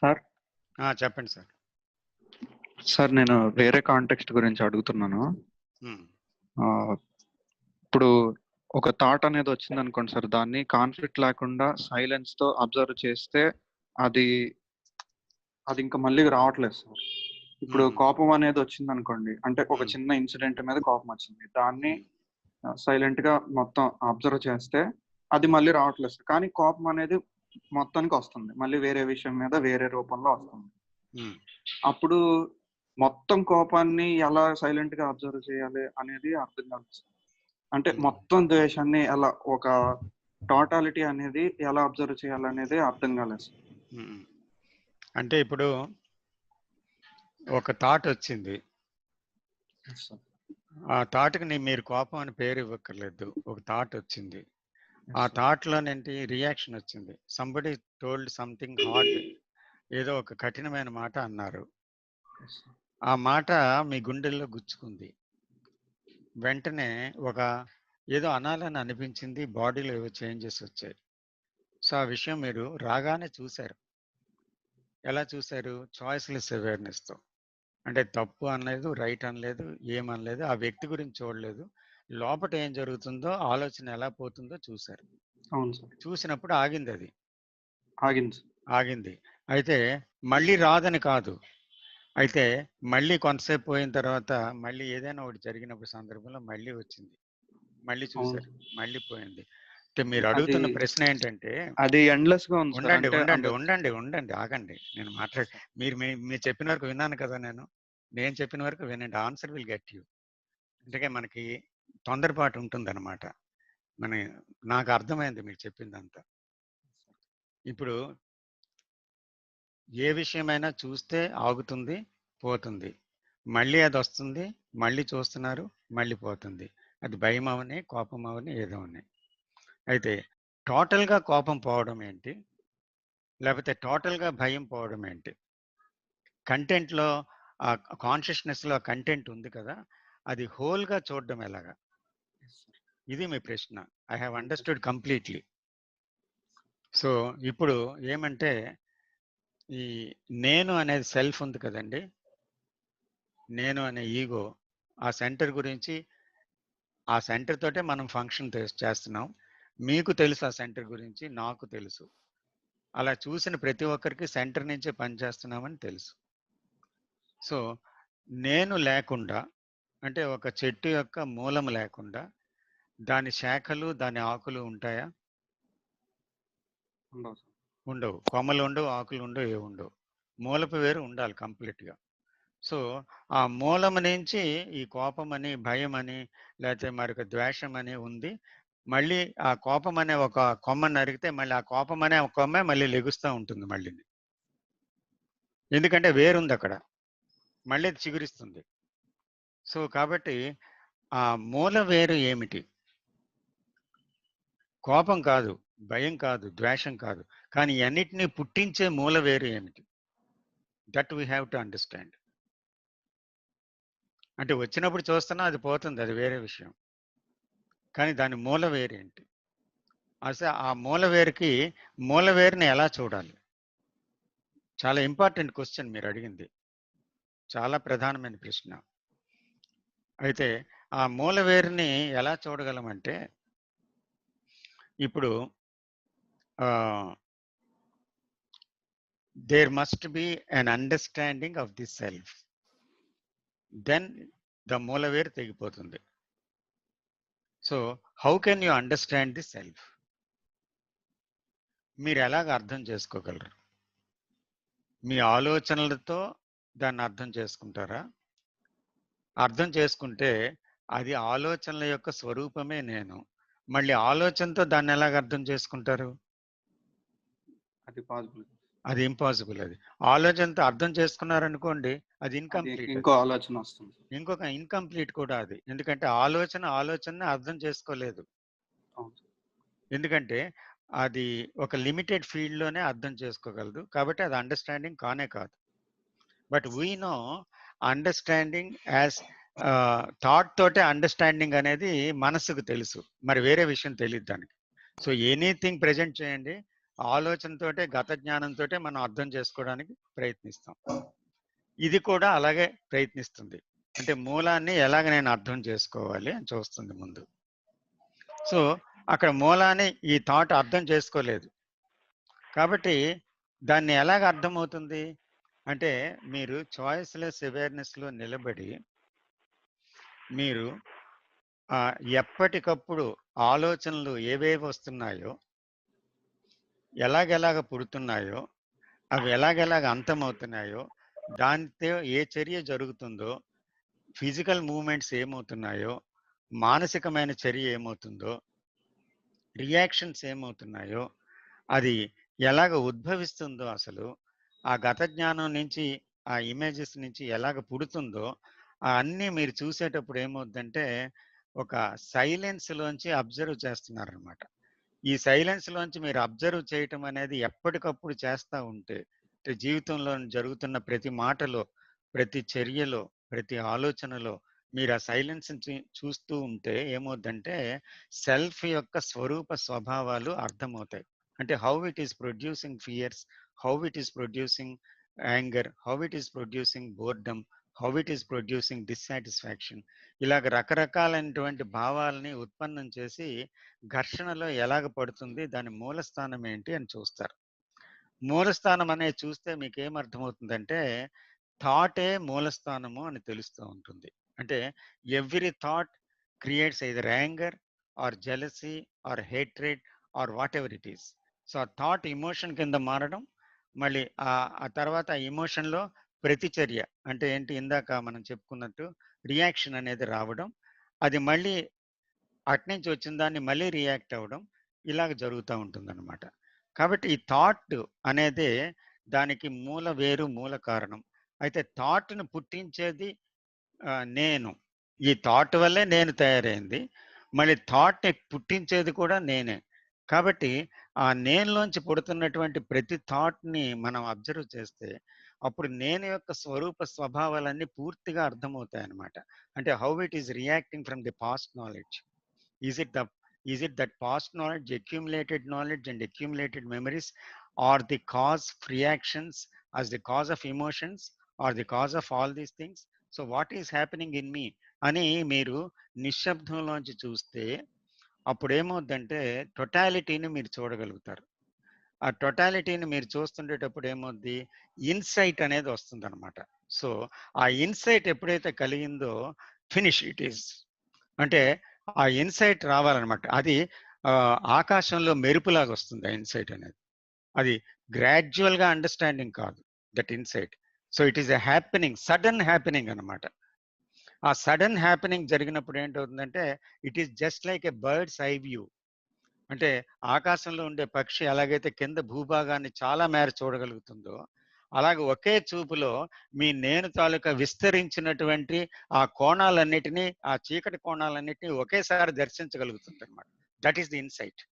Sir చెప్పండి sir. Sir నేను వేరే కాంటెక్స్ట్ గురించి అడుగుతున్నాను. ఇప్పుడు ఒక థాట్ అనేది వచ్చింది అనుకోండి సార్, దాన్ని కాన్ఫ్లిక్ట్ లేకుండా సైలెన్స్ తో అబ్జర్వ్ చేస్తే అది అది ఇంకా మళ్ళీ రావట్లేదు సార్. ఇప్పుడు కోపం అనేది వచ్చింది అనుకోండి, అంటే ఒక చిన్న ఇన్సిడెంట్ మీద కోపం వచ్చింది, దాన్ని సైలెంట్ గా మొత్తం అబ్జర్వ్ చేస్తే అది మళ్ళీ రావట్లేదు సార్. కానీ కోపం అనేది మొత్తానికి వస్తుంది, మళ్ళీ వేరే విషయం మీద వేరే రూపంలో వస్తుంది. అప్పుడు మొత్తం కోపాన్ని ఎలా సైలెంట్ గా అబ్జర్వ్ చేయాలి అనేది అర్థం కాదు సార్. అంటే మొత్తం ద్వేషాన్ని ఎలా, ఒక టోటాలిటీ అనేది ఎలా అబ్జర్వ్ చేయాలనేది అర్థం కాలేదు సార్. అంటే ఇప్పుడు ఒక థాట్ వచ్చింది, ఆ థాట్కి మీరు కోపం అని పేరు ఇవ్వక్కర్లేదు. ఒక థాట్ వచ్చింది, ఆ థాట్ లోనేంటి రియాక్షన్ వచ్చింది. సంబడి టోల్డ్ సంథింగ్ హార్డ్, ఏదో ఒక కఠినమైన మాట అన్నారు. ఆ మాట మీ గుండెల్లో గుచ్చుకుంది. వెంటనే ఒక ఏదో అనాలని అనిపించింది, బాడీలో ఏవో చేంజెస్ వచ్చాయి. సో ఆ విషయం మీరు రాగానే చూశారు. ఎలా చూశారు? చాయిస్లెస్ అవేర్నెస్తో. అంటే తప్పు అనలేదు, రైట్ అనలేదు, ఏమనలేదు, ఆ వ్యక్తి గురించి చూడలేదు, లోపల ఏం జరుగుతుందో, ఆలోచన ఎలా పోతుందో చూశారు. అవును సార్. చూసినప్పుడు ఆగింది, అది ఆగింది. అయితే మళ్ళీ రాదని కాదు, అయితే మళ్ళీ కొంతసేపు పోయిన తర్వాత మళ్ళీ ఏదైనా ఒకటి జరిగినప్పుడు సందర్భంలో మళ్ళీ వచ్చింది, మళ్ళీ చూశారు, మళ్ళీ పోయింది. అంటే మీరు అడుగుతున్న ప్రశ్న ఏంటంటే, అది ఎండ్లెస్ గా ఉంది. ఉండండి ఉండండి ఉండండి ఉండండి ఆగండి, నేను మీరు చెప్పిన వరకు విన్నాను కదా, నేను చెప్పిన వరకు వినండి. Answer will get you. అంటే మనకి తొందరపాటు ఉంటుందన్నమాట. నాకు అర్థమైంది మీరు చెప్పిందంతా. ఇప్పుడు ఏ విషయమైనా చూస్తే ఆగుతుంది, పోతుంది, మళ్ళీ అది వస్తుంది, మళ్ళీ చూస్తున్నారు, మళ్ళీ పోతుంది. అది భయం అవని, కోపం అవని, ఏదో అని. అయితే టోటల్గా కోపం పోవడం ఏంటి, లేకపోతే టోటల్గా భయం పోవడం ఏంటి? కంటెంట్లో, ఆ కాన్షియస్నెస్లో కంటెంట్ ఉంది కదా, అది హోల్గా చూడడం ఎలాగా, ఇది మీ ప్రశ్న. I have understood completely. So ఇప్పుడు ఏమంటే, ఈ నేను అనేది సెల్ఫ్ ఉంది కదండి, నేను అనే ఈగో, ఆ సెంటర్ గురించి, ఆ సెంటర్ తోటే మనం ఫంక్షన్ చేస్తున్నాం. మీకు తెలుసు ఆ సెంటర్ గురించి, నాకు తెలుసు. అలా చూసిన ప్రతి ఒక్కరికి సెంటర్ నుంచే పనిచేస్తున్నామని తెలుసు. సో నేను లేకుండా, అంటే ఒక చెట్టు యొక్క మూలం లేకుండా దాని శాఖలు, దాని ఆకులు ఉంటాయా? ఉండవు. కొమ్మలు ఉండవు, ఆకులు ఉండవు, ఏ ఉండవు. మూలపు వేరు ఉండాలి కంప్లీట్గా. సో ఆ మూలం నుంచి ఈ కోపం అని, భయం అని, లేకపోతే మరొక ద్వేషం అని ఉంది. మళ్ళీ ఆ కోపం అనే ఒక కొమ్మని నరికితే మళ్ళీ ఆ కోపం అనే ఒక కొమ్మే మళ్ళీ లెగుస్తూ ఉంటుంది మళ్ళీ. ఎందుకంటే వేరుంది అక్కడ, మళ్ళీ చిగురిస్తుంది. సో కాబట్టి ఆ మూల వేరు ఏమిటి? కోపం కాదు, భయం కాదు, ద్వేషం కాదు, కానీ అన్నిటినీ పుట్టించే మూల వేరు ఏమిటి? That we have to understand. అంటే వచ్చినప్పుడు చూస్తున్నా అది పోతుంది, అది వేరే విషయం. కానీ దాని మూల వేరేంటి? అసలు ఆ మూల వేరుని ఎలా చూడాలి? చాలా ఇంపార్టెంట్ క్వశ్చన్ మీరు అడిగింది, చాలా ప్రధానమైన ప్రశ్న. అయితే ఆ మూల వేరుని ఎలా చూడగలమంటే, ఇప్పుడు there must be an understanding of the self, then the మూల వేరు తెగిపోతుంది. So how can you understand the self? మీరు ఎలాగ అర్థం చేసుకోగలరు? మీ ఆలోచనలతో దాన్ని అర్థం చేసుకుంటారా? అర్థం చేసుకుంటే అది ఆలోచనల యొక్క స్వరూపమే నేను. మళ్ళీ ఆలోచనతో దాన్ని ఎలాగ అర్థం చేసుకుంటారు? అది ఇంపాసిబుల్. అది ఆలోచనతో అర్థం చేసుకున్నారనుకోండి, అది ఇన్కంప్లీట్. ఇంకొక ఇన్కంప్లీట్ కూడా అది. ఎందుకంటే ఆలోచన అర్థం చేసుకోలేదు. ఎందుకంటే అది ఒక లిమిటెడ్ ఫీల్డ్లోనే అర్థం చేసుకోగలదు, కాబట్టి అది అండర్స్టాండింగ్ కానే కాదు. But we know understanding as thought తోటే అండర్స్టాండింగ్ అనేది మనసుకు తెలుసు, మరి వేరే విషయం తెలియదు దానికి. సో ఎనీథింగ్ ప్రజెంట్ చేయండి, ఆలోచనతోటే గత జ్ఞానంతోటే మనం అర్థం చేసుకోవడానికి ప్రయత్నిస్తాం. ఇది కూడా అలాగే ప్రయత్నిస్తుంది. అంటే మూలాన్ని ఎలాగ నేను అర్థం చేసుకోవాలి అని చూస్తుంది ముందు. సో అక్కడ మూలాన్ని ఈ థాట్ అర్థం చేసుకోలేదు. కాబట్టి దాన్ని ఎలాగ అర్థమవుతుంది అంటే మీరు చాయిస్లెస్ అవేర్నెస్లో నిలబడి మీరు ఎప్పటికప్పుడు ఆలోచనలు ఏవేవి వస్తున్నాయో, ఎలాగెలాగ పుడుతున్నాయో, అవి ఎలాగెలాగ అంతమవుతున్నాయో, దానితో ఏ చర్య జరుగుతుందో, ఫిజికల్ మూమెంట్స్ ఏమవుతున్నాయో, మానసికమైన చర్య ఏమవుతుందో, రియాక్షన్స్ ఏమవుతున్నాయో, అది ఎలాగ ఉద్భవిస్తుందో, అసలు ఆ గత జ్ఞానం నుంచి ఆ ఇమేజెస్ నుంచి ఎలాగ పుడుతుందో అన్నీ మీరు చూసేటప్పుడు ఏమవుతుందంటే ఒక సైలెన్స్లోంచి అబ్జర్వ్ చేస్తున్నారనమాట. ఈ సైలెన్స్లోంచి మీరు అబ్జర్వ్ చేయటం అనేది ఎప్పటికప్పుడు చేస్తూ ఉంటే జీవితంలో జరుగుతున్న ప్రతి మాటలో, ప్రతి చర్యలో, ప్రతి ఆలోచనలో మీరు ఆ సైలెన్స్ చూస్తూ ఉంటే ఏమవుతుందంటే సెల్ఫ్ యొక్క స్వరూప స్వభావాలు అర్థమవుతాయి. అంటే how it is producing fears, how it is producing anger, how it is producing boredom, how it is producing dissatisfaction, ఇలాగ రకరకాలైనటువంటి భావాలని ఉత్పన్నం చేసి ఘర్షణలో ఎలాగ పడుతుంది, దాని మూలస్థానం ఏంటి అని చూస్తారు. మూలస్థానం అనేది చూస్తే మీకు ఏమర్థమవుతుందంటే థాటే మూలస్థానము అని తెలుస్తూ ఉంటుంది. అంటే every thought creates either anger or jealousy or hatred or whatever it is. So ఆ థాట్ ఇమోషన్ కింద మారడం, మళ్ళీ ఆ తర్వాత ఆ ఇమోషన్లో ప్రతిచర్య అంటే ఏంటి, ఇందాక మనం చెప్పుకున్నట్టు రియాక్షన్ అనేది రావడం, అది మళ్ళీ అట్నుంచి వచ్చిన దాన్ని మళ్ళీ రియాక్ట్ అవ్వడం, ఇలాగ జరుగుతూ ఉంటుందన్నమాట. కాబట్టి ఈ థాట్ అనేది దానికి మూల వేరు, మూల కారణం. అయితే థాట్ను పుట్టించేది నేను. ఈ థాట్ వల్లే నేను తయారైంది. మళ్ళీ థాట్ని పుట్టించేది కూడా నేనే. కాబట్టి ఆ నేనులోంచి పుడుతున్నటువంటి ప్రతి థాట్ని మనం అబ్జర్వ్ చేస్తే అప్పుడు నేను యొక్క స్వరూప స్వభావాలన్నీ పూర్తిగా అర్థమవుతాయి అన్నమాట. అంటే how it is reacting from the past knowledge. Is it that past knowledge, accumulated and accumulated memories, or the cause of reactions as the cause of emotions, or the cause of all these things? So what is happening in me అని మీరు నిశ్శబ్దంలోంచి చూస్తే అప్పుడు ఏమవుద్దంటే టోటాలిటీని మీరు చూడగలుగుతారు. ఆ టోటాలిటీని మీరు చూస్తుండేటప్పుడు ఏమవుద్ది, insight అనేది వస్తుంది అనమాట. సో ఆ ఇన్సైట్ ఎప్పుడైతే కలిగిందో ఫినిష్ ఇట్ ఈస్ అంటే ఆ ఇన్సైట్ రావాలన్నమాట. అది ఆకాశంలో మెరుపులాగా వస్తుంది ఆ ఇన్సైట్ అనేది. అది గ్రాడ్యువల్గా అండర్స్టాండింగ్ కాదు that insight. So it is a happening, sudden happening అనమాట. ఆ సడన్ హ్యాపెనింగ్ జరిగినప్పుడు ఏంటవుతుందంటే it is just like a bird's eye view. అంటే ఆకాశంలో ఉండే పక్షి ఎలాగైతే కింద భూభాగాన్ని చాలా మేర చూడగలుగుతుందో అలాగే ఒకే చూపులో మీ నేను తాలూకా విస్తరించినటువంటి ఆ కోణాలన్నిటినీ, ఆ చీకటి కోణాలన్నిటినీ ఒకేసారి దర్శించగలుగుతుంది అనమాట. That is the insight.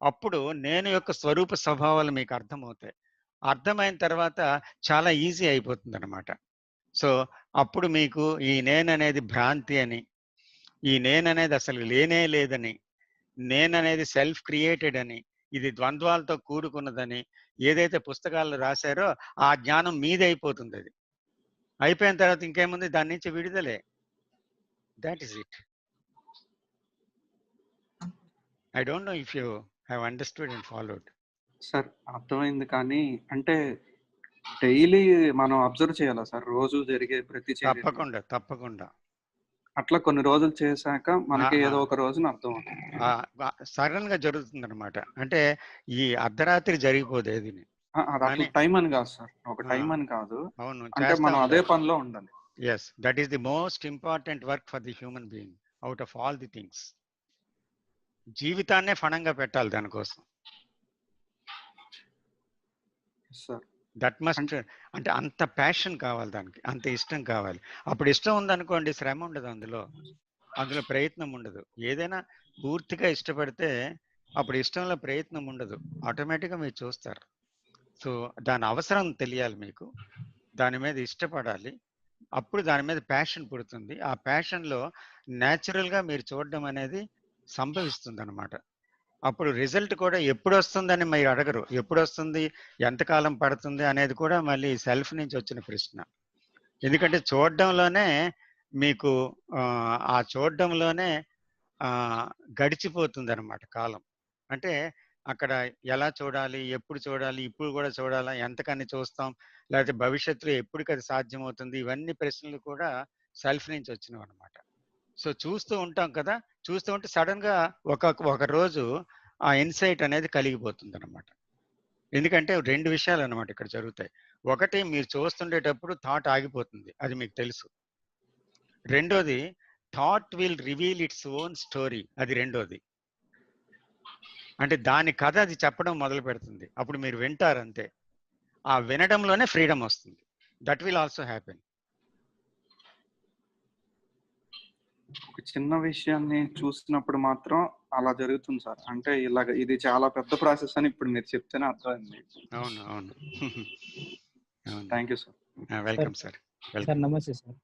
అప్పుడు నేను యొక్క స్వరూప స్వభావాలు మీకు అర్థమవుతాయి. అర్థమైన తర్వాత చాలా ఈజీ అయిపోతుంది అనమాట. సో అప్పుడు మీకు ఈ నేను అనేది భ్రాంతి అని, ఈ నేను అనేది అసలు లేనే లేదని, నేను అనేది సెల్ఫ్ క్రియేటెడ్ అని, ఇది ద్వంద్వాలతో కూడుకున్నదని ఏదైతే పుస్తకాల్లో రాశారో ఆ జ్ఞానం మీదైపోతుంది. అది అయిపోయిన తర్వాత ఇంకేముంది, దాని నుంచి విడుదలే. That is it. I don't know if you have understood and followed. Sir అర్థమైంది, కానీ అంటే డైలీ మనం అబ్జర్వ్ చేయాలా సార్ రోజు జరిగే ప్రతి చర్యని? తప్పకుండా తప్పకుండా. అట్లా కొన్ని రోజులు చేశాక మనకి ఏదో ఒక రోజున అర్థం అవుతుంది. సడన్ గా జరుగుతుంది అనమాట. అంటే ఈ అర్ధరాత్రి జరిగిపోదు ఏది. అది అట్లా టైం అని కాదు సార్, ఒక టైం అని కాదు. అవును, అంటే మనం అదే పనిలో ఉండాలి. Yes, that is the most important work for the human being out of all the things. జీవితాన్నే ఫణంగా పెట్టాలి దానికోసం. దట్ మస్ట్, అంటే అంత ప్యాషన్ కావాలి దానికి, అంత ఇష్టం కావాలి. అప్పుడు ఇష్టం ఉందనుకోండి శ్రమ ఉండదు, అందులో ప్రయత్నం ఉండదు. ఏదైనా పూర్తిగా ఇష్టపడితే అప్పుడు ఇష్టంలో ప్రయత్నం ఉండదు, ఆటోమేటిక్గా మీరు చూస్తారు. సో దాని అవసరం తెలియాలి మీకు, దాని మీద ఇష్టపడాలి, అప్పుడు దాని మీద ప్యాషన్ పుడుతుంది. ఆ ప్యాషన్లో న్యాచురల్గా మీరు చూడడం అనేది సంభవిస్తుంది అనమాట. అప్పుడు రిజల్ట్ కూడా ఎప్పుడు వస్తుందని మీరు అడగరు. ఎప్పుడు వస్తుంది, ఎంతకాలం పడుతుంది అనేది కూడా మళ్ళీ సెల్ఫ్ నుంచి వచ్చిన ప్రశ్న. ఎందుకంటే చూడడంలోనే మీకు ఆ చూడడంలోనే గడిచిపోతుంది అనమాట కాలం. అంటే అక్కడ ఎలా చూడాలి, ఎప్పుడు చూడాలి, ఇప్పుడు కూడా చూడాలా, ఎంతకని చూస్తాం, లేకపోతే భవిష్యత్తులో ఎప్పటికి అది సాధ్యమవుతుంది, ఇవన్నీ ప్రశ్నలు కూడా సెల్ఫ్ నుంచి వచ్చినవి అనమాట. సో చూస్తూ ఉంటాం కదా, చూస్తూ ఉంటే సడన్ గా ఒక రోజు ఆ ఇన్సైట్ అనేది కలిగిపోతుంది అనమాట. ఎందుకంటే 2 విషయాలు అనమాట ఇక్కడ జరుగుతాయి. ఒకటి, మీరు చూస్తుండేటప్పుడు థాట్ ఆగిపోతుంది, అది మీకు తెలుసు. రెండోది, thought will reveal its own story, అది రెండోది. అంటే దాని కథ అది చెప్పడం మొదలు పెడుతుంది, అప్పుడు మీరు వింటారు అంతే. ఆ వినడంలోనే ఫ్రీడమ్ వస్తుంది. That will also happen. ఒక చిన్న విషయాన్ని చూసినప్పుడు మాత్రం అలా జరుగుతుంది సార్. అంటే ఇలాగ ఇది చాలా పెద్ద ప్రాసెస్ అని ఇప్పుడు మీరు చెప్తేనే అర్థమైంది. అవును అవును. Thank you sir. Welcome sir. Sir నమస్తే సార్.